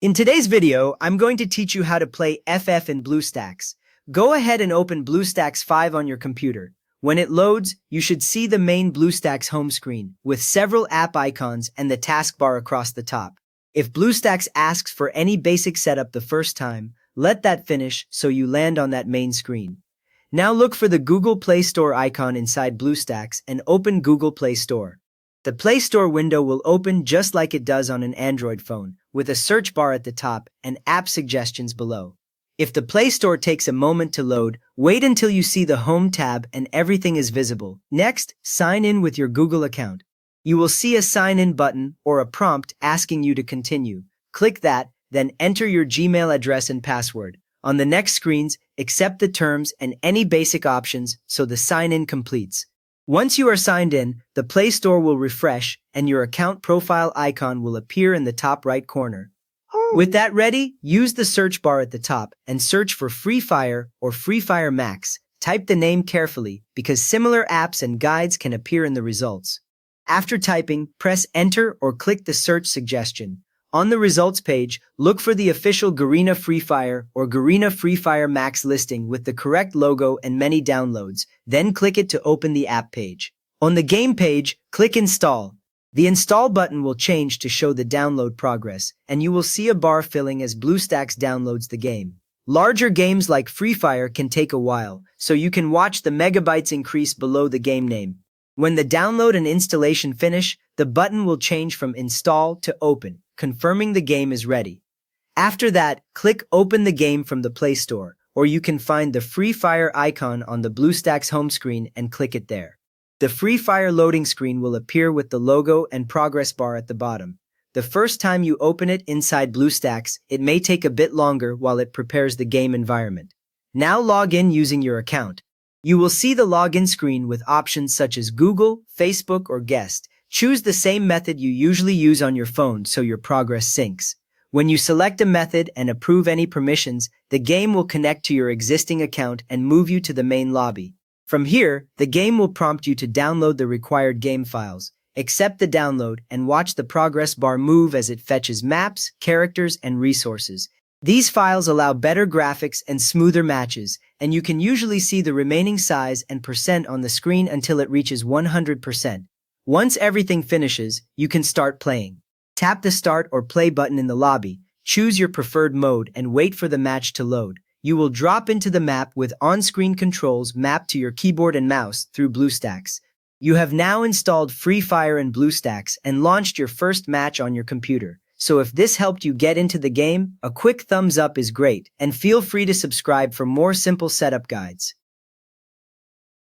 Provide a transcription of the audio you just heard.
In today's video, I'm going to teach you how to play FF in BlueStacks. Go ahead and open BlueStacks 5 on your computer. When it loads, you should see the main BlueStacks home screen, with several app icons and the taskbar across the top. If BlueStacks asks for any basic setup the first time, let that finish so you land on that main screen. Now look for the Google Play Store icon inside BlueStacks and open Google Play Store. The Play Store window will open just like it does on an Android phone, with a search bar at the top and app suggestions below. If the Play Store takes a moment to load, wait until you see the Home tab and everything is visible. Next, sign in with your Google account. You will see a sign in button or a prompt asking you to continue. Click that, then enter your Gmail address and password. On the next screens, accept the terms and any basic options so the sign-in completes. Once you are signed in, the Play Store will refresh and your account profile icon will appear in the top right corner. With that ready, use the search bar at the top and search for Free Fire or Free Fire Max. Type the name carefully because similar apps and guides can appear in the results. After typing, press Enter or click the search suggestion. On the results page, look for the official Garena Free Fire or Garena Free Fire Max listing with the correct logo and many downloads, then click it to open the app page. On the game page, click Install. The Install button will change to show the download progress, and you will see a bar filling as BlueStacks downloads the game. Larger games like Free Fire can take a while, so you can watch the megabytes increase below the game name. When the download and installation finish, the button will change from Install to Open, confirming the game is ready. After that, click Open the game from the Play Store, or you can find the Free Fire icon on the BlueStacks home screen and click it there. The Free Fire loading screen will appear with the logo and progress bar at the bottom. The first time you open it inside BlueStacks, it may take a bit longer while it prepares the game environment. Now log in using your account. You will see the login screen with options such as Google, Facebook, or Guest. Choose the same method you usually use on your phone so your progress syncs. When you select a method and approve any permissions, the game will connect to your existing account and move you to the main lobby. From here, the game will prompt you to download the required game files. Accept the download and watch the progress bar move as it fetches maps, characters, and resources. These files allow better graphics and smoother matches, and you can usually see the remaining size and percent on the screen until it reaches 100%. Once everything finishes, you can start playing. Tap the Start or Play button in the lobby, choose your preferred mode, and wait for the match to load. You will drop into the map with on-screen controls mapped to your keyboard and mouse through BlueStacks. You have now installed Free Fire in BlueStacks and launched your first match on your computer. So if this helped you get into the game, a quick thumbs up is great, and feel free to subscribe for more simple setup guides.